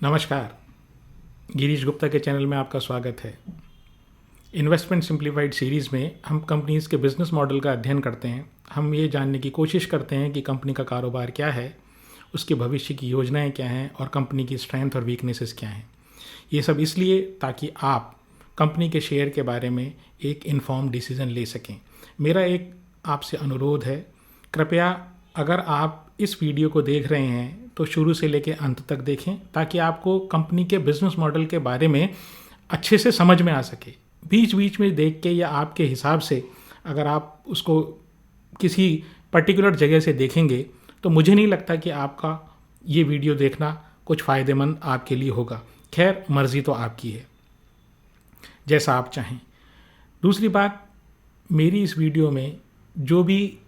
नमस्कार। गिरीश गुप्ता के चैनल में आपका स्वागत है। इन्वेस्टमेंट सिंप्लीफाइड सीरीज़ में हम कंपनीज़ के बिजनेस मॉडल का अध्ययन करते हैं। हम ये जानने की कोशिश करते हैं कि कंपनी का कारोबार क्या है, उसके भविष्य की योजनाएं क्या हैं और कंपनी की स्ट्रेंथ और वीकनेसेस क्या हैं। ये सब इसलिए ताकि आप कंपनी के शेयर के बारे में एक इन्फॉर्म डिसीज़न ले सकें। मेरा एक आपसे अनुरोध है, कृपया अगर आप इस वीडियो को देख रहे हैं तो शुरू से लेकर अंत तक देखें ताकि आपको कंपनी के बिजनेस मॉडल के बारे में अच्छे से समझ में आ सके। बीच बीच में देख के या आपके हिसाब से अगर आप उसको किसी पर्टिकुलर जगह से देखेंगे तो मुझे नहीं लगता कि आपका ये वीडियो देखना कुछ फ़ायदेमंद आपके लिए होगा। खैर, मर्ज़ी तो आपकी है, जैसा आप चाहें। दूसरी बात, मेरी इस वीडियो में जो भी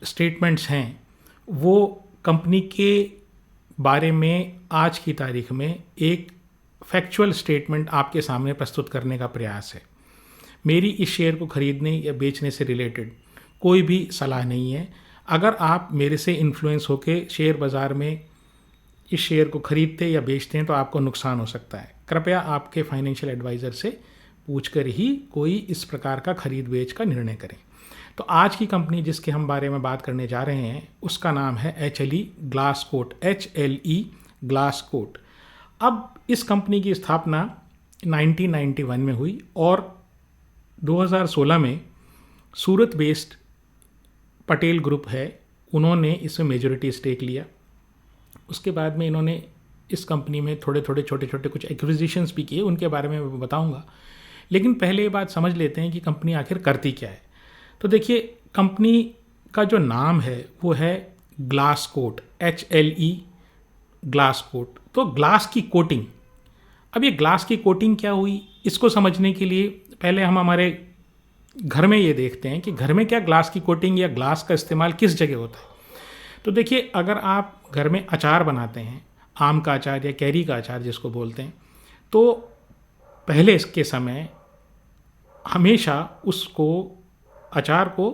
स्टेटमेंट्स हैं वो कंपनी के बारे में आज की तारीख में एक फैक्चुअल स्टेटमेंट आपके सामने प्रस्तुत करने का प्रयास है। मेरी इस शेयर को खरीदने या बेचने से रिलेटेड कोई भी सलाह नहीं है। अगर आप मेरे से इन्फ्लुएंस होकर शेयर बाज़ार में इस शेयर को खरीदते या बेचते हैं तो आपको नुकसान हो सकता है। कृपया आपके फाइनेंशियल एडवाइज़र से पूछकर ही कोई इस प्रकार का खरीद बेच का निर्णय करें। तो आज की कंपनी जिसके हम बारे में बात करने जा रहे हैं उसका नाम है HLE ग्लासकोट, HLE ग्लासकोट। अब इस कंपनी की स्थापना 1991 में हुई और 2016 में सूरत बेस्ड पटेल ग्रुप है, उन्होंने इसमें मेजॉरिटी स्टेक लिया। उसके बाद में इन्होंने इस कंपनी में थोड़े छोटे छोटे कुछ एक्विजिशंस भी किए, उनके बारे में मैं बताऊंगा। लेकिन पहले ये बात समझ लेते हैं कि कंपनी आखिर करती क्या है। तो देखिए, कंपनी का जो नाम है वो है ग्लासकोट, HLE ग्लासकोट। तो ग्लास की कोटिंग, अब ये ग्लास की कोटिंग क्या हुई इसको समझने के लिए पहले हम हमारे घर में ये देखते हैं कि घर में क्या ग्लास की कोटिंग या ग्लास का इस्तेमाल किस जगह होता है। तो देखिए, अगर आप घर में अचार बनाते हैं, आम का अचार या कैरी का अचार जिसको बोलते हैं, तो पहले इसके समय हमेशा उसको अचार को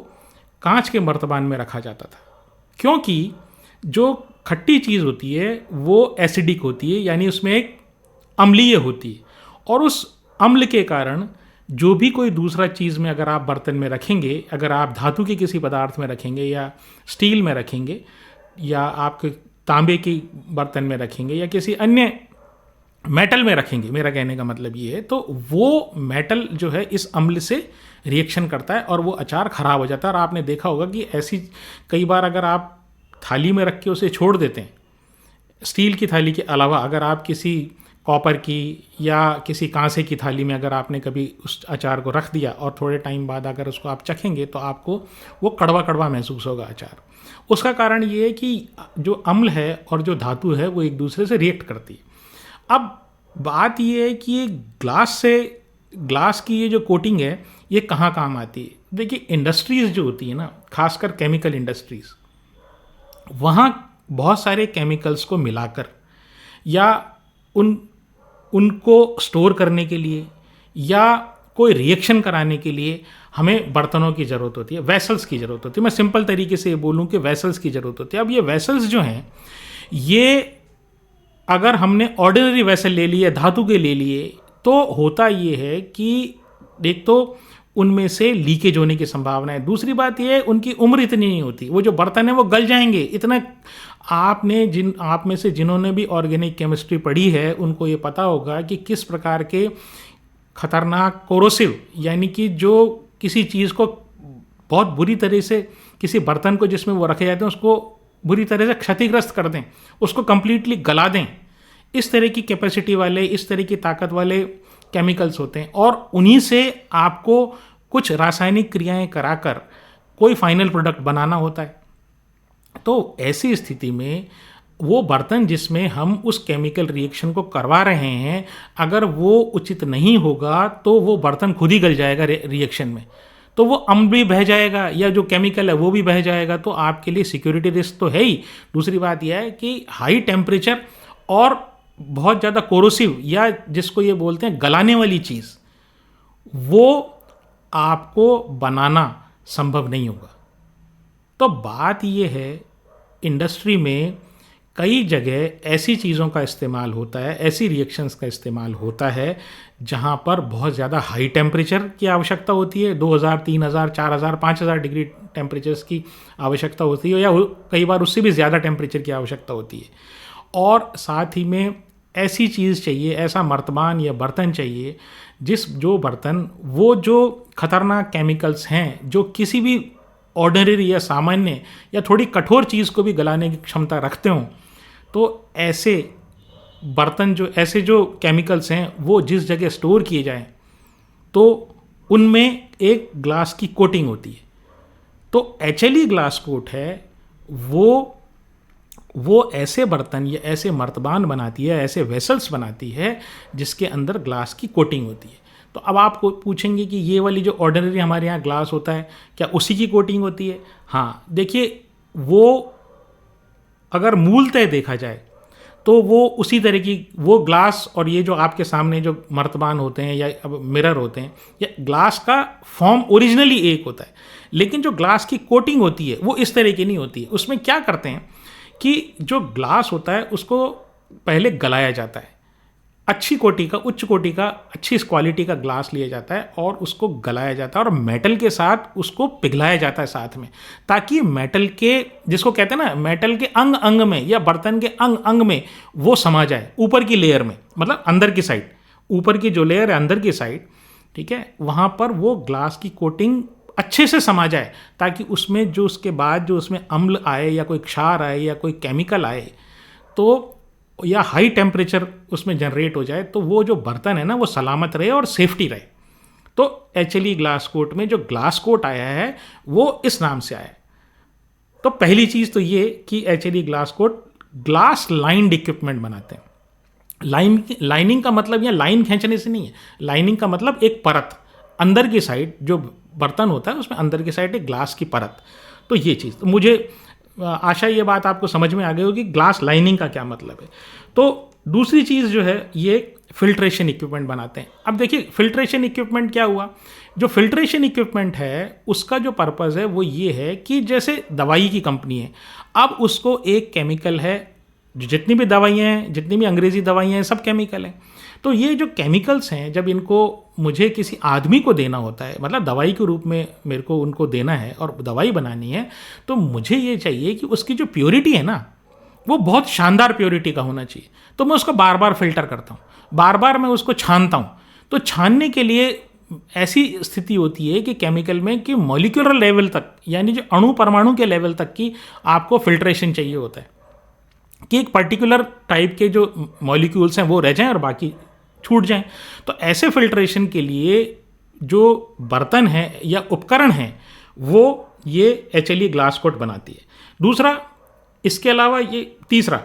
कांच के मर्तबान में रखा जाता था, क्योंकि जो खट्टी चीज़ होती है वो एसिडिक होती है, यानी उसमें एक अम्लीय होती है। और उस अम्ल के कारण जो भी कोई दूसरा चीज़ में अगर आप बर्तन में रखेंगे, अगर आप धातु के किसी पदार्थ में रखेंगे या स्टील में रखेंगे या आप तांबे की बर्तन में रखेंगे या किसी अन्य मेटल में रखेंगे, मेरा कहने का मतलब ये है, तो वो मेटल जो है इस अम्ल से रिएक्शन करता है और वो अचार ख़राब हो जाता है। और आपने देखा होगा कि ऐसी कई बार अगर आप थाली में रख के उसे छोड़ देते हैं, स्टील की थाली के अलावा अगर आप किसी कॉपर की या किसी कांसे की थाली में अगर आपने कभी उस अचार को रख दिया और थोड़े टाइम बाद अगर उसको आप चखेंगे तो आपको वो कड़वा कड़वा महसूस होगा अचार। उसका कारण ये है कि जो अम्ल है और जो धातु है वो एक दूसरे से रिएक्ट करती है। अब बात ये है कि ये ग्लास की ये जो कोटिंग है ये कहाँ काम आती है। देखिए, इंडस्ट्रीज़ जो होती है ना, खासकर केमिकल इंडस्ट्रीज़, वहाँ बहुत सारे केमिकल्स को मिलाकर या उनको स्टोर करने के लिए या कोई रिएक्शन कराने के लिए हमें बर्तनों की ज़रूरत होती है, वेसल्स की ज़रूरत होती है। मैं सिंपल तरीके से बोलूँ कि वेसल्स की ज़रूरत होती है। अब ये वेसल्स जो हैं, ये अगर हमने ऑर्डिनरी वेसल ले लिए, धातु के ले लिए, तो होता ये है कि एक तो उनमें से लीकेज होने की संभावना है। दूसरी बात ये है, उनकी उम्र इतनी नहीं होती, वो जो बर्तन है वो गल जाएंगे। इतना आप में से जिन्होंने भी ऑर्गेनिक केमिस्ट्री पढ़ी है उनको ये पता होगा कि किस प्रकार के खतरनाक कोरोसिव, यानी कि जो किसी चीज़ को बहुत बुरी तरह से, किसी बर्तन को जिसमें वो रखे जाते हैं उसको बुरी तरह से क्षतिग्रस्त कर दें, उसको कंप्लीटली गला दें, इस तरह की कैपेसिटी वाले, इस तरह की ताकत वाले केमिकल्स होते हैं। और उन्हीं से आपको कुछ रासायनिक क्रियाएं कराकर कोई फाइनल प्रोडक्ट बनाना होता है। तो ऐसी स्थिति में वो बर्तन जिसमें हम उस केमिकल रिएक्शन को करवा रहे हैं, अगर वो उचित नहीं होगा तो वो बर्तन खुद ही गल जाएगा रिएक्शन में, तो वो अम्ल भी बह जाएगा या जो केमिकल है वो भी बह जाएगा। तो आपके लिए सिक्योरिटी रिस्क तो है ही। दूसरी बात यह है कि हाई टेम्परेचर और बहुत ज़्यादा कोरोसिव या जिसको ये बोलते हैं गलाने वाली चीज़, वो आपको बनाना संभव नहीं होगा। तो बात ये है, इंडस्ट्री में कई जगह ऐसी चीज़ों का इस्तेमाल होता है, ऐसी रिएक्शंस का इस्तेमाल होता है जहाँ पर बहुत ज़्यादा हाई टेम्परेचर की आवश्यकता होती है, 2000, 3000, 4000, 5000 डिग्री टेम्परेचर्स की आवश्यकता होती है, या कई बार उससे भी ज़्यादा टेम्परेचर की आवश्यकता होती है। और साथ ही में ऐसी चीज़ चाहिए, ऐसा मर्तबान या बर्तन चाहिए जो बर्तन वो जो खतरनाक केमिकल्स हैं जो किसी भी ऑर्डिनरी या सामान्य या थोड़ी कठोर चीज़ को भी गलाने की क्षमता रखते हों, तो ऐसे बर्तन ऐसे जो केमिकल्स हैं वो जिस जगह स्टोर किए जाएं तो उनमें एक ग्लास की कोटिंग होती है। तो HLE ग्लास कोट है, वो ऐसे बर्तन या ऐसे मर्तबान बनाती है, ऐसे वेसल्स बनाती है जिसके अंदर ग्लास की कोटिंग होती है। तो अब आप पूछेंगे कि ये वाली जो ऑर्डिनरी हमारे यहाँ ग्लास होता है क्या उसी की कोटिंग होती है? हाँ, देखिए, वो अगर मूलतः देखा जाए तो वो उसी तरह की वो ग्लास और ये जो आपके सामने जो मर्तबान होते हैं या अब मिरर होते हैं, या ग्लास का फॉर्म ओरिजिनली एक होता है, लेकिन जो ग्लास की कोटिंग होती है वो इस तरह की नहीं होती है। उसमें क्या करते हैं कि जो ग्लास होता है उसको पहले गलाया जाता है, अच्छी कोटि का, उच्च कोटि का, अच्छी क्वालिटी का ग्लास लिया जाता है और उसको गलाया जाता है और मेटल के साथ उसको पिघलाया जाता है साथ में, ताकि मेटल के, जिसको कहते हैं ना, मेटल के अंग अंग में या बर्तन के अंग अंग में वो समा जाए, ऊपर की लेयर में, मतलब अंदर की साइड, ऊपर की जो लेयर है अंदर की साइड, ठीक है, वहाँ पर वो ग्लास की कोटिंग अच्छे से समा जाए, ताकि उसमें जो उसके बाद जो उसमें अम्ल आए या कोई क्षार आए या कोई केमिकल आए तो या हाई टेम्परेचर उसमें जनरेट हो जाए तो वो जो बर्तन है ना वो सलामत रहे और सेफ्टी रहे। तो HLE ग्लास कोट में जो ग्लास कोट आया है वो इस नाम से आया है। तो पहली चीज़ तो ये कि HLE glass coat glass lined equipment बनाते हैं। लाइनिंग का मतलब या लाइन खींचने से नहीं है, लाइनिंग का मतलब एक परत, अंदर की साइड जो बर्तन होता है उसमें अंदर की साइड एक ग्लास की परत। तो ये चीज़, तो मुझे आशा ये बात आपको समझ में आ गई होगी ग्लास लाइनिंग का क्या मतलब है। तो दूसरी चीज़ जो है ये फिल्ट्रेशन इक्विपमेंट बनाते हैं। अब देखिए, फिल्ट्रेशन इक्विपमेंट क्या हुआ, जो फिल्ट्रेशन इक्विपमेंट है उसका जो पर्पज़ है वो ये है कि जैसे दवाई की कंपनी है, अब उसको एक केमिकल है, जितनी भी दवाइयाँ हैं, जितनी भी अंग्रेज़ी दवाइयाँ हैं, सब केमिकल हैं। तो ये जो केमिकल्स हैं, जब इनको मुझे किसी आदमी को देना होता है, मतलब दवाई के रूप में मेरे को उनको देना है और दवाई बनानी है, तो मुझे ये चाहिए कि उसकी जो प्योरिटी है ना वो बहुत शानदार प्योरिटी का होना चाहिए। तो मैं उसको बार बार फिल्टर करता हूँ, बार बार मैं उसको छानता हूँ। तो छानने के लिए ऐसी स्थिति होती है कि केमिकल में कि मॉलिक्यूलर लेवल तक, यानी जो अणु परमाणु के लेवल तक की आपको फिल्ट्रेशन चाहिए होता है कि एक पर्टिकुलर टाइप के जो मॉलिक्यूल्स हैं वो रह जाएं और बाकी छूट जाएं। तो ऐसे फिल्ट्रेशन के लिए जो बर्तन है या उपकरण हैं वो ये HLE ग्लास कोट बनाती है। दूसरा, इसके अलावा ये तीसरा,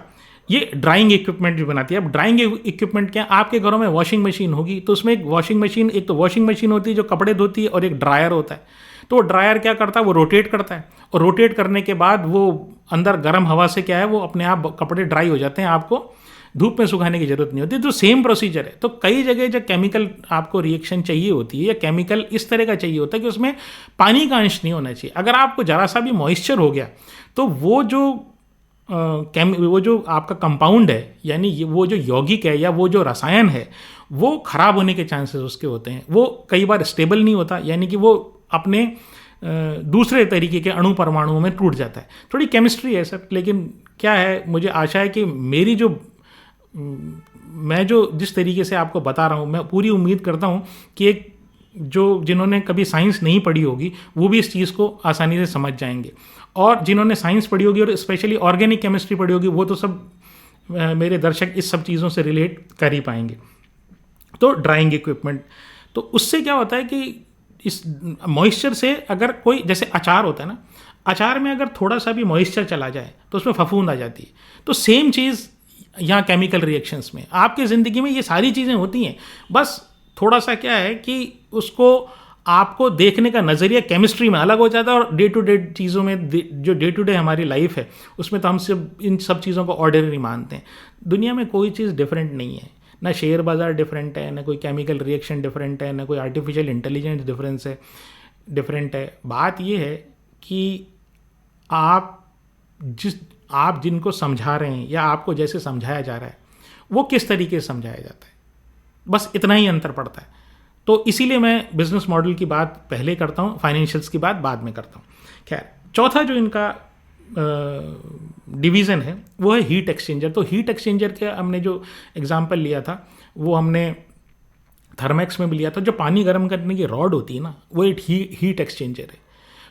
ये ड्राइंग इक्विपमेंट भी बनाती है। अब ड्राइंग इक्विपमेंट क्या, आपके घरों में वॉशिंग मशीन होगी तो उसमें एक वॉशिंग मशीन, एक तो वॉशिंग मशीन होती है जो कपड़े धोती है और एक ड्रायर होता है। तो ड्रायर क्या करता है, वो रोटेट करता है और रोटेट करने के बाद वो अंदर गर्म हवा से क्या है वो अपने आप कपड़े ड्राई हो जाते हैं, आपको धूप में सुखाने की जरूरत नहीं होती। तो सेम प्रोसीजर है। तो कई जगह जो केमिकल आपको रिएक्शन चाहिए होती है या केमिकल इस तरह का चाहिए होता है कि उसमें पानी का अंश नहीं होना चाहिए। अगर आपको जरा सा भी मॉइस्चर हो गया तो वो जो आपका कंपाउंड है, यानी वो जो यौगिक है या वो जो रसायन है वो खराब होने के चांसेस उसके होते हैं। वो कई बार स्टेबल नहीं होता, यानी कि वो अपने दूसरे तरीके के अणु परमाणुओं में टूट जाता है। थोड़ी केमिस्ट्री है सर, लेकिन क्या है, मुझे आशा है कि मैं जो जिस तरीके से आपको बता रहा हूँ, मैं पूरी उम्मीद करता हूँ कि जिन्होंने कभी साइंस नहीं पढ़ी होगी वो भी इस चीज़ को आसानी से समझ जाएंगे, और जिन्होंने साइंस पढ़ी होगी और स्पेशली ऑर्गेनिक केमिस्ट्री पढ़ी होगी वो तो सब मेरे दर्शक इस सब चीज़ों से रिलेट कर ही पाएंगे। तो ड्राइंग इक्विपमेंट, तो उससे क्या होता है कि इस मॉइस्चर से, अगर कोई जैसे अचार होता है ना, अचार में अगर थोड़ा सा भी मॉइस्चर चला जाए तो उसमें फफूंद आ जाती है। तो सेम चीज़ यहाँ केमिकल रिएक्शंस में, आपकी ज़िंदगी में ये सारी चीज़ें होती हैं, बस थोड़ा सा क्या है कि उसको आपको देखने का नज़रिया केमिस्ट्री में अलग हो जाता है, और डे टू डे चीज़ों में, जो डे टू डे हमारी लाइफ है उसमें तो हम सब इन सब चीज़ों को ऑर्डिनरी मानते हैं। दुनिया में कोई चीज़ डिफरेंट नहीं है, ना शेयर बाज़ार डिफरेंट है, ना कोई केमिकल रिएक्शन डिफरेंट है, ना कोई आर्टिफिशियल इंटेलिजेंस डिफरेंट है। बात यह है कि आप जिनको समझा रहे हैं या आपको जैसे समझाया जा रहा है वो किस तरीके से समझाया जाता है, बस इतना ही अंतर पड़ता है। तो इसीलिए मैं बिजनेस मॉडल की बात पहले करता हूँ, फाइनेंशियल्स की बात बाद में करता हूँ। खैर, चौथा जो इनका डिवीज़न है वो है हीट एक्सचेंजर। तो हीट एक्सचेंजर के हमने जो एग्जांपल लिया था वो हमने थर्मैक्स में भी लिया था। जो पानी गर्म करने की रॉड होती है ना, वो एक हीट एक्सचेंजर है।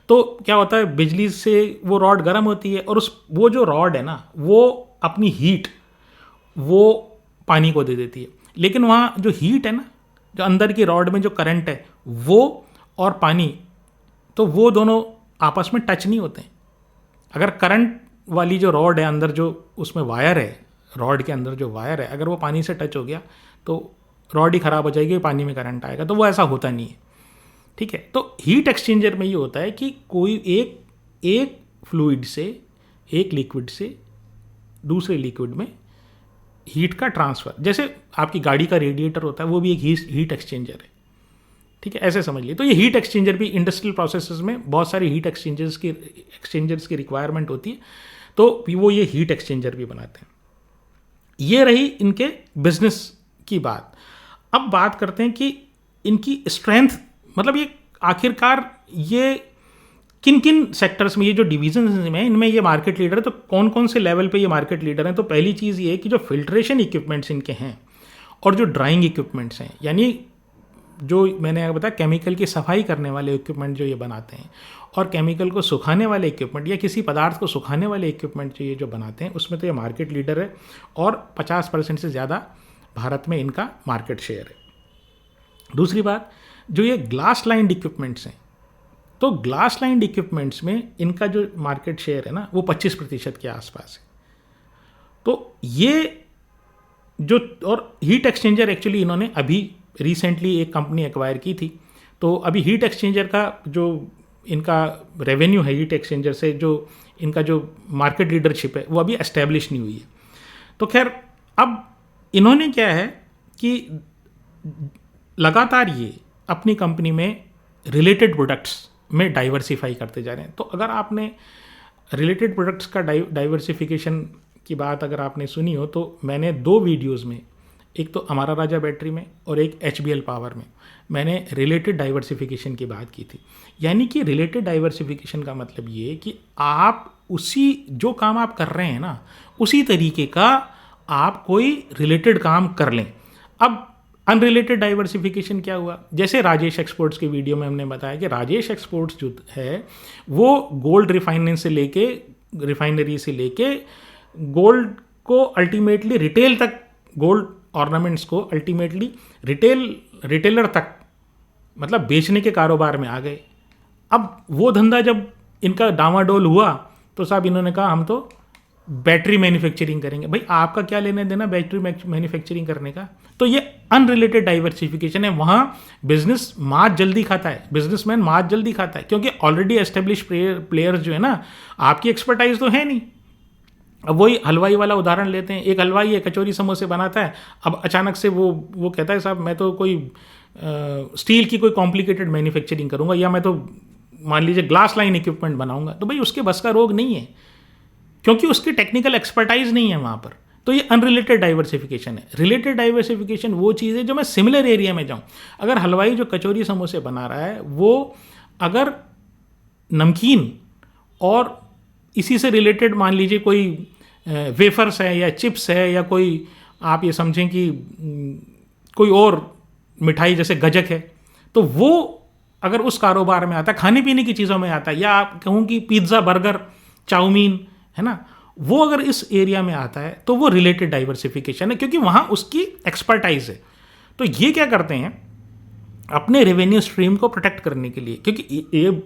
तो क्या होता है, बिजली से वो रॉड गर्म होती है और वो जो रॉड है ना, वो अपनी हीट वो पानी को दे देती है। लेकिन वहाँ जो हीट है ना, जो अंदर की रॉड में जो करंट है वो और पानी, तो वो दोनों आपस में टच नहीं होते हैं। अगर करंट वाली जो रॉड है अंदर, जो उसमें वायर है, रॉड के अंदर जो वायर है, अगर वो पानी से टच हो गया तो रॉड ही ख़राब हो जाएगी, पानी में करंट आएगा। तो वो ऐसा होता नहीं है, ठीक है। तो हीट एक्सचेंजर में ये होता है कि कोई एक फ्लूइड से, एक लिक्विड से दूसरे लिक्विड में हीट का ट्रांसफ़र, जैसे आपकी गाड़ी का रेडिएटर होता है वो भी एक हीट एक्सचेंजर है, ठीक है, ऐसे समझ लिए। तो ये हीट एक्सचेंजर भी इंडस्ट्रियल प्रोसेसेस में बहुत सारी हीट एक्सचेंजर्स की रिक्वायरमेंट होती है, तो वो ये हीट एक्सचेंजर भी बनाते हैं। ये रही इनके बिजनेस की बात। अब बात करते हैं कि इनकी स्ट्रेंथ, मतलब ये आखिरकार ये किन किन सेक्टर्स में, ये जो डिवीजन में इनमें ये मार्केट लीडर है, तो कौन कौन से लेवल पे ये मार्केट लीडर हैं। तो पहली चीज़ ये है कि जो फिल्ट्रेशन इक्विपमेंट्स इनके हैं और जो ड्राइंग इक्विपमेंट्स हैं, यानी जो मैंने बताया केमिकल की सफाई करने वाले इक्विपमेंट जो ये बनाते हैं, और केमिकल को सुखाने वाले इक्विपमेंट या किसी पदार्थ को सुखाने वाले इक्विपमेंट जो ये जो बनाते हैं, उसमें तो ये मार्केट लीडर है और 50% से ज़्यादा भारत में इनका मार्केट शेयर है। दूसरी बात, जो ये ग्लास लाइंड इक्विपमेंट्स हैं, तो ग्लास लाइंड इक्विपमेंट्स में इनका जो मार्केट शेयर है ना, वो 25% के आसपास है। तो ये जो, और हीट एक्सचेंजर एक्चुअली इन्होंने अभी रिसेंटली एक कंपनी एक्वायर की थी, तो अभी हीट एक्सचेंजर का जो इनका रेवेन्यू है, हीट एक्सचेंजर से जो इनका जो मार्केट लीडरशिप है वो अभी एस्टेब्लिश नहीं हुई है। तो खैर, अब इन्होंने क्या है कि लगातार ये अपनी कंपनी में रिलेटेड प्रोडक्ट्स में डाइवर्सिफाई करते जा रहे हैं। तो अगर आपने रिलेटेड प्रोडक्ट्स का डाइवर्सिफिकेशन की बात अगर आपने सुनी हो, तो मैंने 2 वीडियोज़ में, एक तो अमारा राजा बैटरी में और एक HBL पावर में, मैंने रिलेटेड डाइवर्सिफिकेशन की बात की थी। यानी कि रिलेटेड डाइवर्सिफिकेशन का मतलब ये है कि आप उसी जो काम आप कर रहे हैं ना, उसी तरीके का आप कोई रिलेटेड काम कर लें। अब अनरिलेटेड डाइवर्सिफिकेशन क्या हुआ, जैसे राजेश एक्सपोर्ट्स की वीडियो में हमने बताया कि राजेश एक्सपोर्ट्स जो है वो गोल्ड रिफाइनरी से लेके गोल्ड को अल्टीमेटली रिटेल तक, गोल्ड ऑर्नामेंट्स को अल्टीमेटली रिटेलर तक, मतलब बेचने के कारोबार में आ गए। अब वो धंधा जब इनका डामाडोल हुआ तो साहब इन्होंने कहा हम तो बैटरी मैन्युफैक्चरिंग करेंगे। भाई आपका क्या लेने देना बैटरी मैन्युफैक्चरिंग करने का। तो ये अनरिलेटेड डाइवर्सिफिकेशन है। वहाँ बिजनेस मात जल्दी खाता है, बिजनेसमैन मात जल्दी खाता है, क्योंकि ऑलरेडी एस्टेब्लिश प्लेयर्स जो है ना, आपकी एक्सपर्टाइज तो है नहीं। अब वही हलवाई वाला उदाहरण लेते हैं, एक हलवाई है, कचौरी समोसे बनाता है, अब अचानक से वो कहता है साहब मैं तो कोई स्टील की कोई कॉम्प्लिकेटेड मैन्युफैक्चरिंग करूँगा, या मैं तो मान लीजिए ग्लास लाइन इक्विपमेंट बनाऊंगा। तो भाई उसके बस का रोग नहीं है, क्योंकि उसकी टेक्निकल एक्सपर्टाइज नहीं है वहाँ पर। तो ये अनरिलेटेड डाइवर्सिफिकेशन है। रिलेटेड डाइवर्सिफिकेशन वो चीज़ है जो मैं सिमिलर एरिया में जाऊँ। अगर हलवाई जो कचौरी समोसे बना रहा है वो अगर नमकीन और इसी से रिलेटेड मान लीजिए कोई वेफर्स है या चिप्स है, या कोई आप ये समझें कि कोई और मिठाई जैसे गजक है, तो वो अगर उस कारोबार में आता है, खाने पीने की चीज़ों में आता है, या आप कहूँ कि पिज़्ज़ा, बर्गर, चाउमीन है ना, वो अगर इस एरिया में आता है तो वो रिलेटेड डाइवर्सिफिकेशन है, क्योंकि वहाँ उसकी एक्सपर्टाइज है। तो ये क्या करते हैं अपने रेवेन्यू स्ट्रीम को प्रोटेक्ट करने के लिए, क्योंकि ये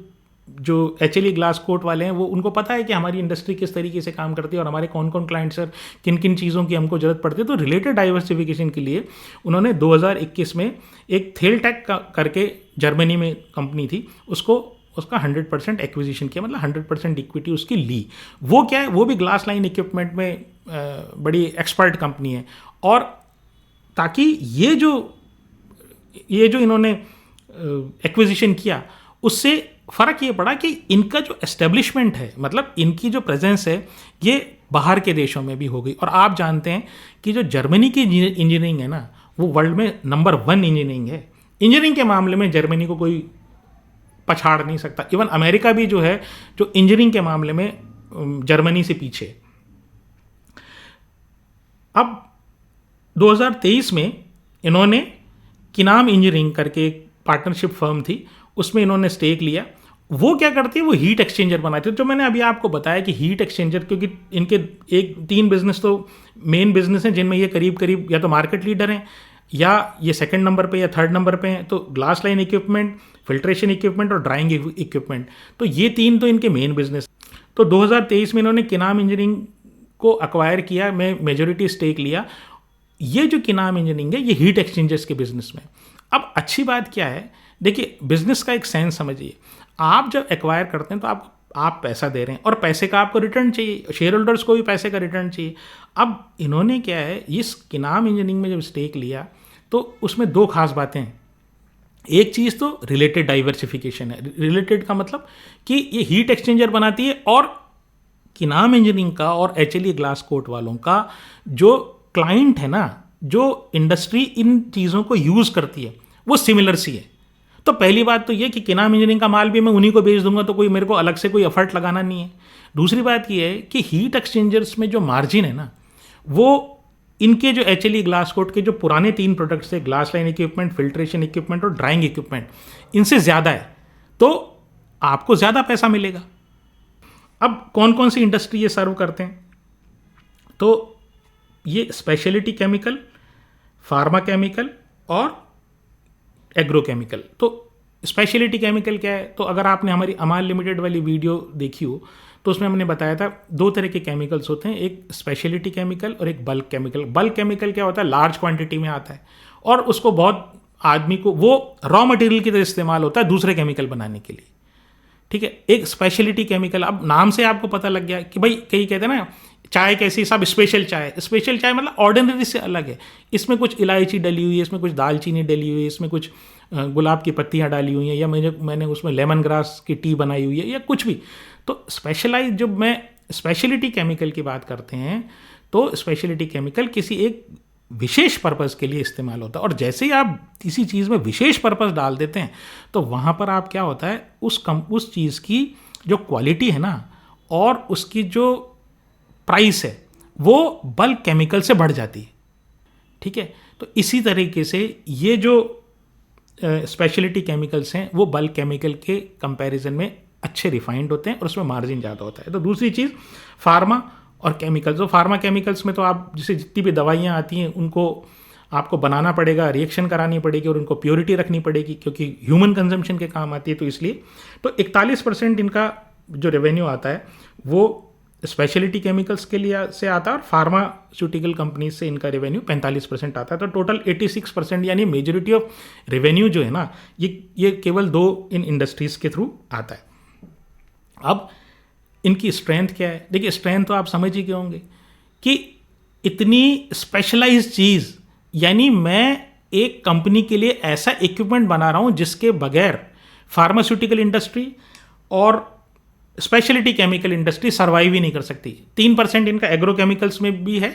जो HLE ग्लास कोट वाले हैं वो उनको पता है कि हमारी इंडस्ट्री किस तरीके से काम करती है और हमारे कौन कौन क्लाइंट्स हैं, किन किन चीज़ों की हमको ज़रूरत पड़ती है। तो रिलेटेड डाइवर्सिफिकेशन के लिए उन्होंने 2021 में एक थेलटेक करके जर्मनी में कंपनी थी, उसका 100% एक्विजिशन किया, मतलब 100% इक्विटी उसकी ली। वो क्या है, वो भी ग्लास लाइन इक्विपमेंट में बड़ी एक्सपर्ट कंपनी है। और ताकि ये जो इन्होंने एक्विजिशन किया, उससे फ़र्क ये पड़ा कि इनका जो एस्टेब्लिशमेंट है, मतलब इनकी जो प्रेजेंस है, ये बाहर के देशों में भी हो गई। और आप जानते हैं कि जो जर्मनी की इंजीनियरिंग है ना, वो वर्ल्ड में नंबर 1 इंजीनियरिंग है। इंजीनियरिंग के मामले में जर्मनी को कोई पछाड़ नहीं सकता। इवन अमेरिका भी जो है, जो इंजीनियरिंग के मामले में जर्मनी से पीछे। अब 2023 में इन्होंने किनाम इंजीनियरिंग करके एक पार्टनरशिप फर्म थी, उसमें इन्होंने स्टेक लिया। वो क्या करती है, वो हीट एक्सचेंजर बनाती है। जो मैंने अभी आपको बताया कि हीट एक्सचेंजर, क्योंकि इनके 3 बिजनेस तो मेन बिजनेस हैं जिनमें ये करीब करीब या तो मार्केट लीडर हैं या ये 2nd नंबर पे या 3rd नंबर पे हैं। तो glass line equipment, filtration equipment और ड्राइंग इक्विपमेंट, तो ये 3 तो इनके मेन बिजनेस। तो 2023 में इन्होंने किनाम इंजीनियरिंग को अक्वायर किया, मैं मेजोरिटी स्टेक लिया। ये जो किनाम इंजीनियरिंग है, ये हीट एक्सचेंजर्स के बिजनेस में। अब अच्छी बात क्या है, देखिए बिजनेस का एक सेंस समझिए। आप जब एक्वायर करते हैं तो आप पैसा दे रहे हैं और पैसे का आपको रिटर्न चाहिए, शेयर होल्डर्स को भी पैसे का रिटर्न चाहिए। अब इन्होंने क्या है, इस किनाम इंजीनियरिंग में जब स्टेक लिया तो उसमें 2 खास बातें हैं। एक चीज़ तो रिलेटेड डाइवर्सिफिकेशन है। रिलेटेड का मतलब कि ये हीट एक्सचेंजर बनाती है और किनाम इंजीनियरिंग का और HLE ग्लास कोट वालों का जो क्लाइंट है ना, जो इंडस्ट्री इन चीज़ों को यूज़ करती है, वो सिमिलर सी है। तो पहली बात तो ये कि किनाम इंजीनियरिंग का माल भी मैं उन्हीं को बेच दूंगा, तो कोई मेरे को अलग से कोई एफर्ट लगाना नहीं है। दूसरी बात ये है कि हीट एक्सचेंजर्स में जो मार्जिन है ना, वो इनके जो HLE ग्लास कोट के जो पुराने 3 प्रोडक्ट्स थे, glass line equipment, filtration equipment और ड्राइंग इक्विपमेंट, इनसे ज़्यादा है। तो आपको ज़्यादा पैसा मिलेगा। अब कौन कौन सी इंडस्ट्री ये सर्व करते हैं, तो ये स्पेशलिटी केमिकल, फार्मा केमिकल और एग्रोकेमिकल। तो स्पेशलिटी केमिकल क्या है, तो अगर आपने हमारी अमाल लिमिटेड वाली वीडियो देखी हो तो उसमें हमने बताया था 2 तरह के केमिकल्स होते हैं, एक स्पेशलिटी केमिकल और एक बल्क केमिकल। बल्क केमिकल क्या होता है, लार्ज क्वांटिटी में आता है और उसको बहुत आदमी को, वो रॉ मटेरियल की तरह इस्तेमाल होता है दूसरे केमिकल बनाने के लिए। ठीक है। एक स्पेशलिटी केमिकल, अब नाम से आपको पता लग गया कि भाई, कई कहते हैं ना चाय कैसी, सब स्पेशल चाय। स्पेशल चाय मतलब ऑर्डिनरी से अलग है। इसमें कुछ इलायची डली हुई है, इसमें कुछ दालचीनी डली हुई है, इसमें कुछ गुलाब की पत्तियां डाली हुई हैं, या मैंने उसमें लेमन ग्रास की टी बनाई हुई है, या कुछ भी। तो स्पेशलाइज, जब मैं स्पेशलिटी केमिकल की बात करते हैं तो स्पेशलिटी केमिकल किसी एक विशेष पर्पज़ के लिए इस्तेमाल होता है। और जैसे ही आप किसी चीज़ में विशेष पर्पज़ डाल देते हैं तो वहाँ पर आप क्या होता है, उस चीज़ की जो क्वालिटी है ना और उसकी जो प्राइस है वो बल्क केमिकल से बढ़ जाती है। ठीक है। तो इसी तरीके से ये जो स्पेशलिटी केमिकल्स हैं वो बल्क केमिकल के कंपैरिजन में अच्छे रिफाइंड होते हैं और उसमें मार्जिन ज़्यादा होता है। तो दूसरी चीज़ फार्मा और केमिकल्स। तो फार्मा केमिकल्स में तो आप जैसे जितनी भी दवाइयाँ आती हैं उनको आपको बनाना पड़ेगा, रिएक्शन करानी पड़ेगी और उनको प्योरिटी रखनी पड़ेगी, क्योंकि ह्यूमन कंजम्पशन के काम आती है। तो इसलिए तो 41% इनका जो रेवेन्यू आता है वो स्पेशलिटी केमिकल्स के लिए से आता है और फार्मास्यूटिकल कंपनीज से इनका रेवेन्यू 45% आता है। तो टोटल 86%, यानी मेजोरिटी ऑफ रेवेन्यू जो है ना, ये केवल 2 इन इंडस्ट्रीज़ के थ्रू आता है। अब इनकी स्ट्रेंथ क्या है, देखिए स्ट्रेंथ तो आप समझ ही गए होंगे कि इतनी स्पेशलाइज्ड चीज़, यानी मैं एक कंपनी के लिए ऐसा इक्विपमेंट बना रहा हूँ जिसके बगैर फार्मास्यूटिकल इंडस्ट्री और स्पेशलिटी केमिकल इंडस्ट्री सर्वाइव ही नहीं कर सकती। 3% इनका एग्रोकेमिकल्स में भी है।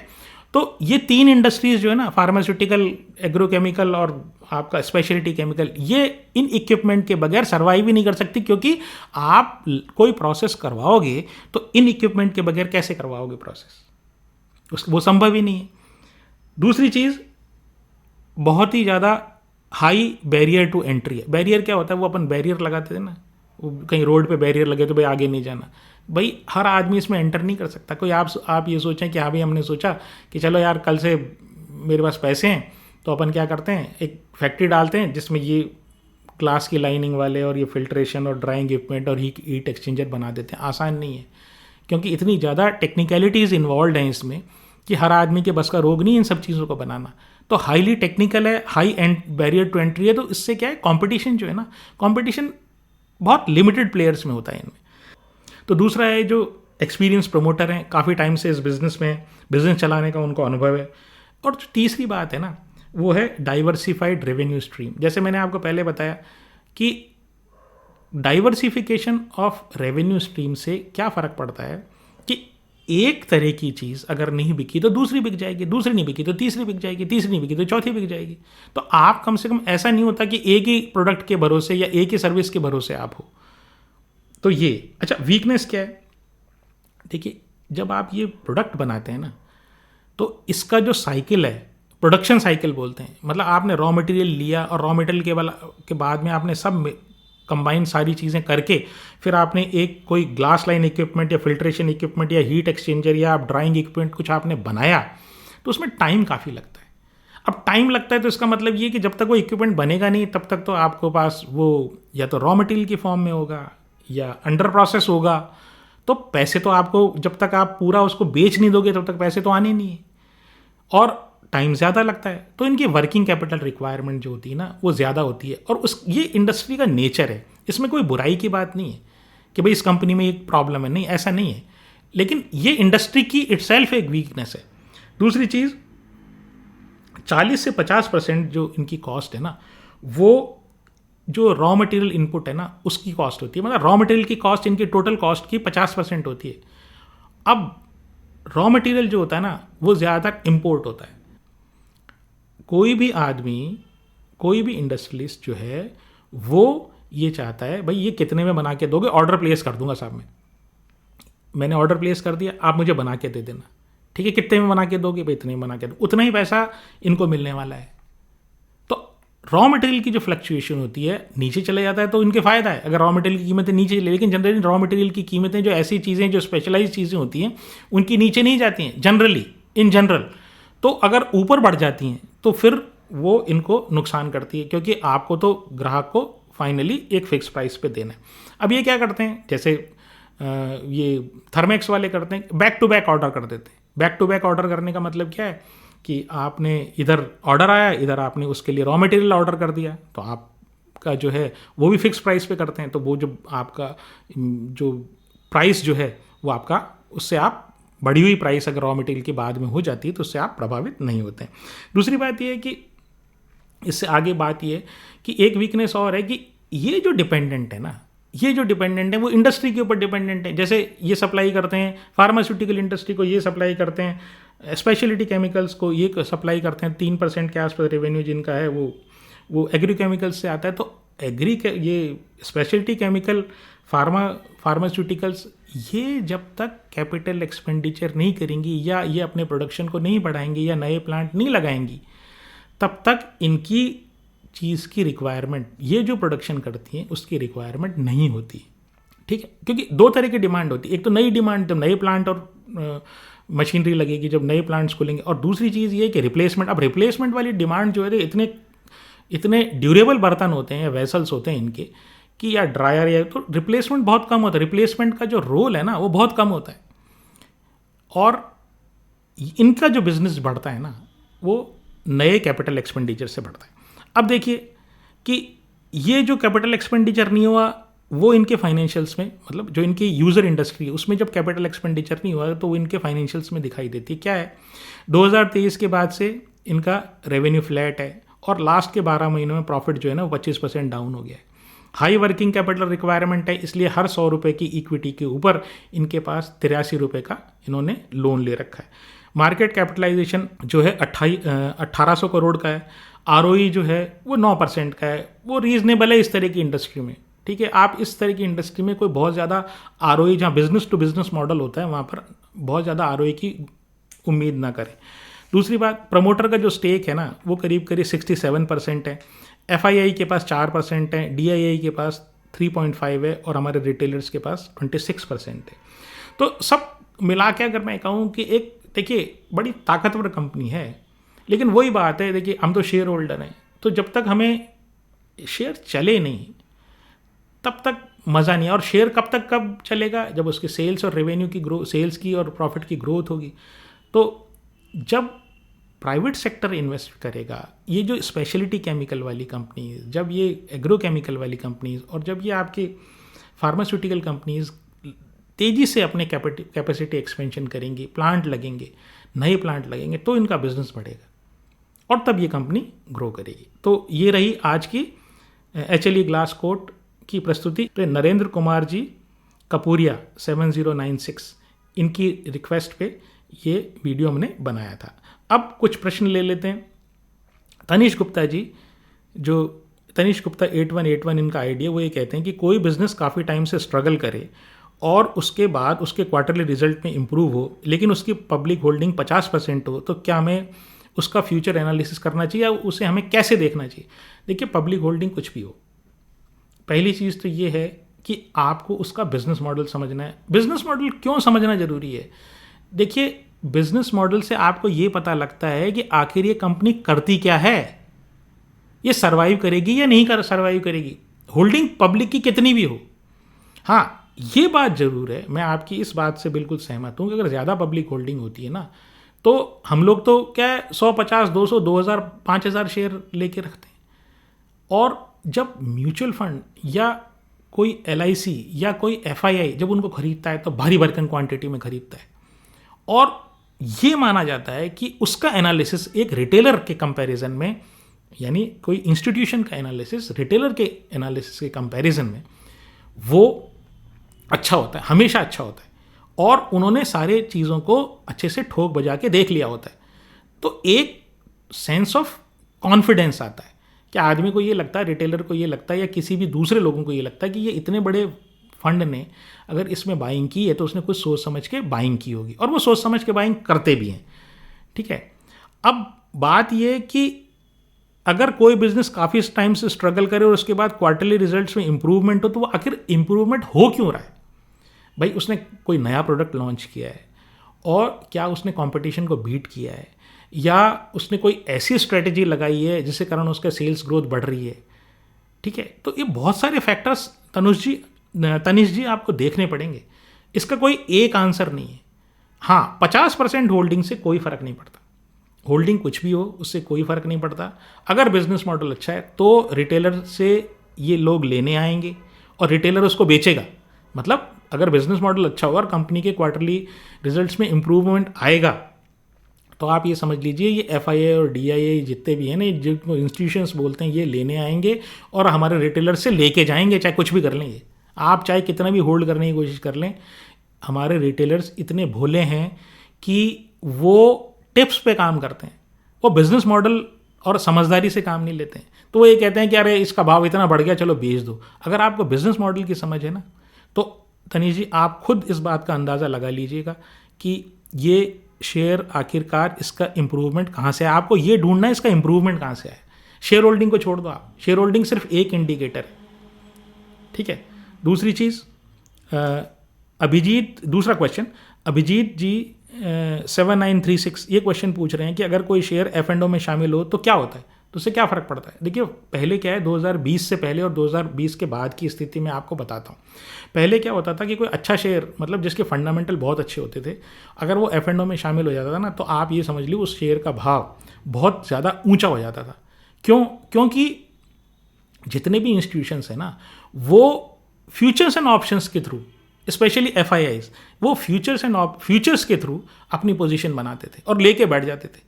तो ये 3 इंडस्ट्रीज जो है ना, फार्मास्यूटिकल, एग्रोकेमिकल और आपका स्पेशलिटी केमिकल, ये इन इक्विपमेंट के बगैर सर्वाइव ही नहीं कर सकती, क्योंकि आप कोई प्रोसेस करवाओगे तो इन इक्विपमेंट के बगैर कैसे करवाओगे प्रोसेस, वो संभव ही नहीं है। दूसरी चीज़, बहुत ही ज़्यादा हाई बैरियर टू एंट्री है। बैरियर क्या होता है, वो अपन बैरियर लगाते थे ना, वो कहीं रोड पे बैरियर लगे तो भाई आगे नहीं जाना, भाई हर आदमी इसमें एंटर नहीं कर सकता। कोई आप ये सोचें कि अभी हमने सोचा कि चलो यार कल से मेरे पास पैसे हैं तो अपन क्या करते हैं, एक फैक्ट्री डालते हैं जिसमें ये ग्लास की लाइनिंग वाले और ये फिल्ट्रेशन और ड्राइंग इक्विपमेंट और हीट एक्सचेंजर बना देते हैं। आसान नहीं है, क्योंकि इतनी ज़्यादा टेक्निकलिटीज़ इन्वॉल्व हैं इसमें कि हर आदमी के बस का रोग नहीं इन सब चीज़ों को बनाना। तो हाईली टेक्निकल है, high end barrier to entry है। तो इससे क्या है, कॉम्पिटिशन जो है ना, कॉम्पिटिशन बहुत लिमिटेड प्लेयर्स में होता है इनमें। तो दूसरा है जो एक्सपीरियंस प्रमोटर हैं, काफ़ी टाइम से इस बिज़नेस में बिज़नेस चलाने का उनको अनुभव है। और जो तीसरी बात है ना, वो है डाइवर्सिफाइड रेवेन्यू स्ट्रीम। जैसे मैंने आपको पहले बताया कि डाइवर्सिफिकेशन ऑफ रेवेन्यू स्ट्रीम से क्या फ़र्क पड़ता है कि एक तरह की चीज़ अगर नहीं बिकी तो दूसरी बिक जाएगी, दूसरी नहीं बिकी तो तीसरी बिक जाएगी, तीसरी नहीं बिकी तो चौथी बिक जाएगी। तो आप कम से कम ऐसा नहीं होता कि एक ही प्रोडक्ट के भरोसे या एक ही सर्विस के भरोसे आप हो। तो ये अच्छा, वीकनेस क्या है? देखिए, जब आप ये प्रोडक्ट बनाते हैं ना, तो इसका जो साइकिल है, प्रोडक्शन साइकिल बोलते हैं, मतलब आपने रॉ मटेरियल लिया और रॉ मटेरियल के बाद में आपने सब कंबाइन सारी चीज़ें करके फिर आपने एक कोई ग्लास लाइन इक्विपमेंट या फिल्ट्रेशन इक्विपमेंट या हीट एक्सचेंजर या आप ड्राइंग इक्विपमेंट कुछ आपने बनाया, तो उसमें टाइम काफ़ी लगता है। अब टाइम लगता है तो इसका मतलब ये कि जब तक वो इक्विपमेंट बनेगा नहीं तब तक तो आपको पास वो या तो रॉ मटेरियल की फॉर्म में होगा या अंडर प्रोसेस होगा, तो पैसे तो आपको जब तक आप पूरा उसको बेच नहीं दोगे तब तक पैसे तो आने नहीं है, और टाइम ज़्यादा लगता है। तो इनकी वर्किंग कैपिटल रिक्वायरमेंट जो होती है ना, वो ज़्यादा होती है। और ये इंडस्ट्री का नेचर है, इसमें कोई बुराई की बात नहीं है कि भाई इस कंपनी में एक प्रॉब्लम है, नहीं, ऐसा नहीं है। लेकिन ये इंडस्ट्री की इटसेल्फ एक वीकनेस है। दूसरी चीज़, 40 से 50% जो इनकी कॉस्ट है ना, वो जो रॉ मटेरियल इनपुट है ना उसकी कॉस्ट होती है। मतलब रॉ मटेरियल की कॉस्ट इनकी टोटल कॉस्ट की 50% होती है। अब रॉ मटेरियल जो होता है ना वो ज़्यादातर इम्पोर्ट होता है। कोई भी आदमी, कोई भी इंडस्ट्रियलिस्ट जो है वो ये चाहता है भाई ये कितने में बना के दोगे, ऑर्डर प्लेस कर दूंगा साहब, मैंने ऑर्डर प्लेस कर दिया, आप मुझे बना के दे देना, ठीक है, कितने में बना के दोगे भाई, इतने में बना के दो, उतना ही पैसा इनको मिलने वाला है। तो रॉ मटेरियल की जो फ्लक्चुएशन होती है नीचे चले जाता है तो इनके फ़ायदा है अगर रॉ मटेरियल की कीमतें नीचे चले, लेकिन जनरली रॉ मटेरियल की कीमतें जो ऐसी चीज़ें जो स्पेशलाइज चीज़ें होती हैं उनकी नीचे नहीं जाती हैं जनरली, इन जनरल। तो अगर ऊपर बढ़ जाती हैं तो फिर वो इनको नुकसान करती है, क्योंकि आपको तो ग्राहक को फाइनली एक फिक्स प्राइस पे देना है। अब ये क्या करते हैं, जैसे ये थर्मेक्स वाले करते हैं, बैक टू बैक ऑर्डर कर देते हैं। बैक टू बैक ऑर्डर करने का मतलब क्या है कि आपने इधर ऑर्डर आया, इधर आपने उसके लिए रॉ मटेरियल ऑर्डर कर दिया, तो आपका जो है वो भी फिक्स प्राइस पे करते हैं। तो वो जो आपका जो प्राइस जो है वो आपका, उससे आप बढ़ी हुई प्राइस अगर रॉ मटेरियल के बाद में हो जाती है तो उससे आप प्रभावित नहीं होते हैं। दूसरी बात ये है कि इससे आगे बात ये है कि एक वीकनेस और है कि ये जो डिपेंडेंट है ना, ये जो डिपेंडेंट है वो इंडस्ट्री के ऊपर डिपेंडेंट है। जैसे ये सप्लाई करते हैं फार्मास्यूटिकल इंडस्ट्री को, ये सप्लाई करते हैं स्पेशलिटी केमिकल्स को, ये सप्लाई करते हैं। 3% के आसपास रेवेन्यू जिनका है वो एग्री केमिकल्स से आता है। तो ये स्पेशलिटी केमिकल, फार्मास्यूटिकल्स, ये जब तक कैपिटल एक्सपेंडिचर नहीं करेंगी या ये अपने प्रोडक्शन को नहीं बढ़ाएंगी या नए प्लांट नहीं लगाएंगी, तब तक इनकी चीज़ की रिक्वायरमेंट, ये जो प्रोडक्शन करती हैं उसकी रिक्वायरमेंट नहीं होती, ठीक है। क्योंकि दो तरह की डिमांड होती है, एक तो नई डिमांड जब नए प्लांट और मशीनरी लगेगी, जब नए प्लांट्स खुलेंगे, और दूसरी चीज़ ये कि रिप्लेसमेंट। अब रिप्लेसमेंट वाली डिमांड जो है इतने ड्यूरेबल बर्तन होते हैं या वेसल्स होते हैं इनके कि या ड्रायर या, तो रिप्लेसमेंट बहुत कम होता है। रिप्लेसमेंट का जो रोल है ना वो बहुत कम होता है, और इनका जो बिजनेस बढ़ता है ना वो नए कैपिटल एक्सपेंडिचर से बढ़ता है। अब देखिए कि ये जो कैपिटल एक्सपेंडिचर नहीं हुआ वो इनके फाइनेंशियल्स में, मतलब जो इनकी यूज़र इंडस्ट्री है उसमें जब कैपिटल एक्सपेंडिचर नहीं हुआ तो वो इनके फाइनेंशियल्स में दिखाई देती है। क्या है, 2023 के बाद से इनका रेवेन्यू फ्लैट है और लास्ट के 12 महीनों में प्रॉफिट जो है ना वो 25% डाउन हो गया है। हाई वर्किंग कैपिटल रिक्वायरमेंट है, इसलिए हर 100 रुपये की इक्विटी के ऊपर इनके पास 83 रुपये का इन्होंने लोन ले रखा है। मार्केट कैपिटलाइजेशन जो है 1800 करोड़ का है। आरओई जो है वो 9% का है, वो रीजनेबल है इस तरह की इंडस्ट्री में, ठीक है। आप इस तरह की इंडस्ट्री में कोई बहुत ज़्यादा आरओई, जहाँ बिजनेस टू बिजनेस मॉडल होता है वहाँ पर बहुत ज़्यादा आरओई की उम्मीद ना करें। दूसरी बात, प्रमोटर का जो स्टेक है ना वो करीब 67% है। एफआईआई के पास 4% है, डीआईआई के पास 3.5 है और हमारे रिटेलर्स के पास 26% है। तो सब मिला के अगर मैं कहूँ कि एक, देखिए, बड़ी ताकतवर कंपनी है, लेकिन वही बात है, देखिए हम तो शेयर होल्डर हैं, तो जब तक हमें शेयर चले नहीं तब तक मज़ा नहीं है। और शेयर कब चलेगा, जब उसके सेल्स और रेवेन्यू की ग्रोथ, सेल्स की और प्रॉफिट की ग्रोथ होगी। तो जब प्राइवेट सेक्टर इन्वेस्ट करेगा, ये जो स्पेशलिटी केमिकल वाली कंपनीज, जब ये एग्रो केमिकल वाली कंपनीज, और जब ये आपकी फार्मास्यूटिकल कंपनीज तेज़ी से अपने कैपेसिटी एक्सपेंशन करेंगी, प्लांट लगेंगे, नए प्लांट लगेंगे, तो इनका बिजनेस बढ़ेगा और तब ये कंपनी ग्रो करेगी। तो ये रही आज की HLE ग्लास कोट की प्रस्तुति। तो नरेंद्र कुमार जी कपूरिया 7096 इनकी रिक्वेस्ट पे ये वीडियो हमने बनाया था। अब कुछ प्रश्न ले लेते हैं। तनिष गुप्ता जी, जो तनिष गुप्ता 8181 इनका आइडिया, वो ये कहते हैं कि कोई बिजनेस काफ़ी टाइम से स्ट्रगल करे और उसके बाद उसके क्वार्टरली रिजल्ट में इम्प्रूव हो, लेकिन उसकी पब्लिक होल्डिंग 50% हो, तो क्या हमें उसका फ्यूचर एनालिसिस करना चाहिए या उसे हमें कैसे देखना चाहिए? देखिए, पब्लिक होल्डिंग कुछ भी हो, पहली चीज़ तो ये है कि आपको उसका बिजनेस मॉडल समझना है। बिजनेस मॉडल क्यों समझना ज़रूरी है? देखिए, बिजनेस मॉडल से आपको ये पता लगता है कि आखिर ये कंपनी करती क्या है, ये सर्वाइव करेगी या नहीं सर्वाइव करेगी, होल्डिंग पब्लिक की कितनी भी हो। हाँ, ये बात ज़रूर है, मैं आपकी इस बात से बिल्कुल सहमत हूँ कि अगर ज़्यादा पब्लिक होल्डिंग होती है ना, तो हम लोग तो क्या है 100, 50, 200, 2000, 5000 शेयर लेके रखते हैं। और जब म्यूचुअल फंड या कोई LIC या कोई FII जब उनको खरीदता है तो भारी भरकम क्वांटिटी में खरीदता है, और ये माना जाता है कि उसका एनालिसिस एक रिटेलर के कंपैरिजन में, यानी कोई इंस्टीट्यूशन का एनालिसिस रिटेलर के एनालिसिस के कंपैरिजन में वो अच्छा होता है, हमेशा अच्छा होता है, और उन्होंने सारे चीज़ों को अच्छे से ठोक बजा के देख लिया होता है। तो एक सेंस ऑफ कॉन्फिडेंस आता है कि आदमी को ये लगता है, रिटेलर को ये लगता है या किसी भी दूसरे लोगों को ये लगता है कि ये इतने बड़े फंड ने अगर इसमें बाइंग की है तो उसने कुछ सोच समझ के बाइंग की होगी, और वो सोच समझ के बाइंग करते भी हैं। ठीक है, अब बात ये कि अगर कोई बिजनेस काफ़ी टाइम से स्ट्रगल करे और उसके बाद क्वार्टरली रिजल्ट्स में इंप्रूवमेंट हो, तो वो आखिर इंप्रूवमेंट हो क्यों रहा है? भाई, उसने कोई नया प्रोडक्ट लॉन्च किया है, और क्या उसने कंपटीशन को बीट किया है, या उसने कोई ऐसी स्ट्रेटेजी लगाई है जिसके कारण उसका सेल्स ग्रोथ बढ़ रही है। ठीक है, तो ये बहुत सारे फैक्टर्स तनिष जी आपको देखने पड़ेंगे, इसका कोई एक आंसर नहीं है। हाँ, 50% होल्डिंग से कोई फ़र्क नहीं पड़ता, होल्डिंग कुछ भी हो उससे कोई फ़र्क नहीं पड़ता। अगर बिजनेस मॉडल अच्छा है तो रिटेलर से ये लोग लेने आएंगे और रिटेलर उसको बेचेगा। मतलब अगर बिजनेस मॉडल अच्छा होगा और कंपनी के क्वार्टरली रिजल्ट्स में इंप्रूवमेंट आएगा, तो आप ये समझ लीजिए ये FII और DII जितने भी हैं ना, जिनको इंस्टीट्यूशंस बोलते हैं, ये लेने आएंगे और हमारे रिटेलर से लेके जाएंगे, चाहे कुछ भी कर लेंगे। आप चाहे कितना भी होल्ड करने की कोशिश कर लें, हमारे रिटेलर्स इतने भोले हैं कि वो टिप्स पे काम करते हैं, वो बिजनेस मॉडल और समझदारी से काम नहीं लेते हैं। तो वो ये कहते हैं कि अरे इसका भाव इतना बढ़ गया, चलो बेच दो। अगर आपको बिजनेस मॉडल की समझ है ना, तो तनिष जी आप खुद इस बात का अंदाज़ा लगा लीजिएगा कि ये शेयर आखिरकार इसका इम्प्रूवमेंट कहाँ से है। आपको ये ढूंढना है इसका इम्प्रूवमेंट कहाँ से है। शेयर होल्डिंग को छोड़ दो आप, शेयर होल्डिंग सिर्फ एक इंडिकेटर है। ठीक है, दूसरी चीज़, अभिजीत, दूसरा क्वेश्चन, अभिजीत जी 7936 ये क्वेश्चन पूछ रहे हैं कि अगर कोई शेयर F&O में शामिल हो तो क्या होता है, तो उससे क्या फ़र्क पड़ता है। देखिए, पहले क्या है, 2020 से पहले और 2020 के बाद की स्थिति में आपको बताता हूँ। पहले क्या होता था कि कोई अच्छा शेयर, मतलब जिसके फंडामेंटल बहुत अच्छे होते थे, अगर वो F&O में शामिल हो जाता था ना, तो आप ये समझ लीजिए उस शेयर का भाव बहुत ज़्यादा ऊंचा हो जाता था। क्योंकि जितने भी इंस्टीट्यूशंस हैं ना, वो फ्यूचर्स एंड ऑप्शंस के थ्रू, स्पेशली FIIs, वो फ्यूचर्स के थ्रू अपनी पोजीशन बनाते थे और लेके बैठ जाते थे।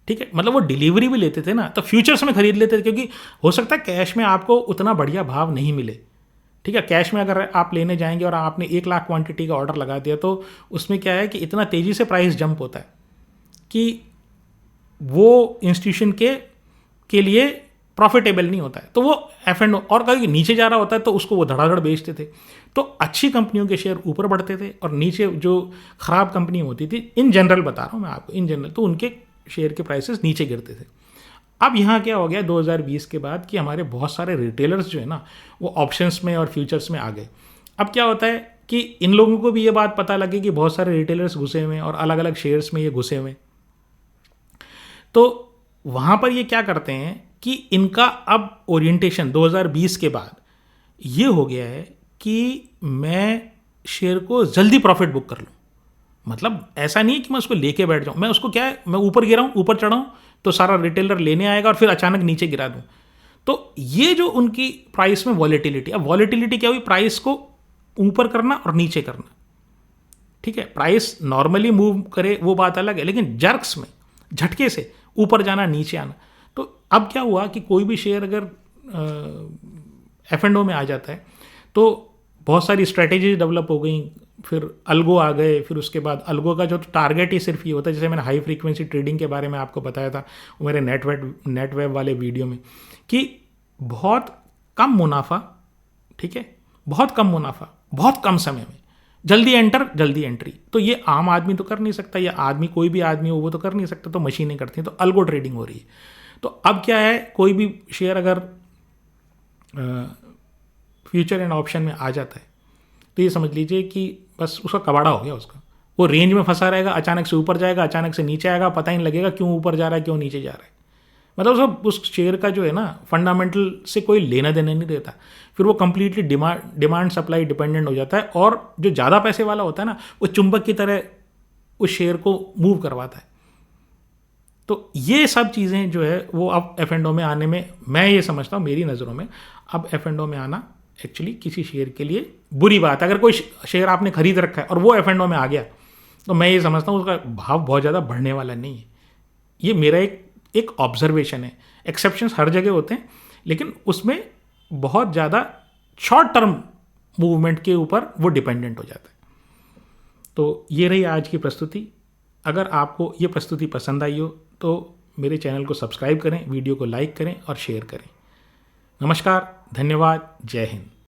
ठीक है, मतलब वो डिलीवरी भी लेते थे ना, तो फ्यूचर्स में खरीद लेते थे, क्योंकि हो सकता है कैश में आपको उतना बढ़िया भाव नहीं मिले। ठीक है, कैश में अगर आप लेने जाएंगे और आपने 1 लाख क्वांटिटी का ऑर्डर लगा दिया, तो उसमें क्या है कि इतना तेज़ी से प्राइस जंप होता है कि वो इंस्टीट्यूशन के लिए प्रॉफिटेबल नहीं होता है। तो वो F&O, और कभी नीचे जा रहा होता है तो उसको वो धड़ाधड़ बेचते थे। तो अच्छी कंपनियों के शेयर ऊपर बढ़ते थे और नीचे जो ख़राब कंपनी होती थी, इन जनरल बता रहा हूँ मैं आपको, इन जनरल, तो उनके शेयर के प्राइसेस नीचे गिरते थे। अब यहाँ क्या हो गया 2020 के बाद कि हमारे बहुत सारे रिटेलर्स जो है ना, वो ऑप्शंस में और फ्यूचर्स में आ गए। अब क्या होता है कि इन लोगों को भी ये बात पता लगी कि बहुत सारे रिटेलर्स घुसे हुए हैं और अलग अलग शेयर्स में ये घुसे हुए हैं। तो वहाँ पर ये क्या करते हैं कि इनका अब ओरिएंटेशन 2020 के बाद ये हो गया है कि मैं शेयर को जल्दी प्रॉफिट बुक कर लूँ। मतलब ऐसा नहीं है कि मैं उसको लेके बैठ जाऊँ, मैं उसको क्या है, मैं ऊपर गिरा हूँ, ऊपर चढ़ा हूँ तो सारा रिटेलर लेने आएगा और फिर अचानक नीचे गिरा दूँ। तो ये जो उनकी प्राइस में वॉलेटिलिटी, अब वॉलेटिलिटी क्या हुई, प्राइस को ऊपर करना और नीचे करना। ठीक है, प्राइस नॉर्मली मूव करे वो बात अलग है, लेकिन जर्क्स में, झटके से ऊपर जाना नीचे आना। तो अब क्या हुआ कि कोई भी शेयर अगर F&O में आ जाता है तो बहुत सारी स्ट्रैटेजीज डेवलप हो गई, फिर अल्गो आ गए, फिर उसके बाद अल्गो का जो टारगेट ही सिर्फ ये होता है, जैसे मैंने हाई फ्रीक्वेंसी ट्रेडिंग के बारे में आपको बताया था वो मेरे नेट वेब वाले वीडियो में, कि बहुत कम मुनाफा, ठीक है, बहुत कम मुनाफा बहुत कम समय में, जल्दी एंटर जल्दी एंट्री। तो ये आम आदमी तो कर नहीं सकता, या आदमी कोई भी आदमी हो वो तो कर नहीं सकता, तो मशीनें करती हैं, तो अल्गो ट्रेडिंग हो रही है। तो अब क्या है, कोई भी शेयर अगर फ्यूचर एंड ऑप्शन में आ जाता है तो ये समझ लीजिए कि बस उसका कबाड़ा हो गया, उसका वो रेंज में फंसा रहेगा, अचानक से ऊपर जाएगा, अचानक से नीचे आएगा, पता ही नहीं लगेगा क्यों ऊपर जा रहा है क्यों नीचे जा रहा है। मतलब सब उस शेयर का जो है ना फंडामेंटल से कोई लेना देना नहीं देता, फिर वो कंप्लीटली डिमांड सप्लाई डिपेंडेंट हो जाता है, और जो ज़्यादा पैसे वाला होता है ना वो चुंबक की तरह उस शेयर को मूव करवाता है। तो ये सब चीज़ें जो है वो अब F&O में आने में, मैं ये समझता हूँ मेरी नज़रों में, अब F&O में आना एक्चुअली किसी शेयर के लिए बुरी बात है। अगर कोई शेयर आपने खरीद रखा है और वो F&O में आ गया तो मैं ये समझता हूँ उसका भाव बहुत ज़्यादा बढ़ने वाला नहीं है। ये मेरा एक ऑब्जर्वेशन है। एक्सेप्शंस हर जगह होते हैं, लेकिन उसमें बहुत ज़्यादा शॉर्ट टर्म मूवमेंट के ऊपर वो डिपेंडेंट हो जाता है। तो ये रही आज की प्रस्तुति। अगर आपको ये प्रस्तुति पसंद आई हो तो मेरे चैनल को सब्सक्राइब करें, वीडियो को लाइक करें और शेयर करें। नमस्कार, धन्यवाद, जय हिंद।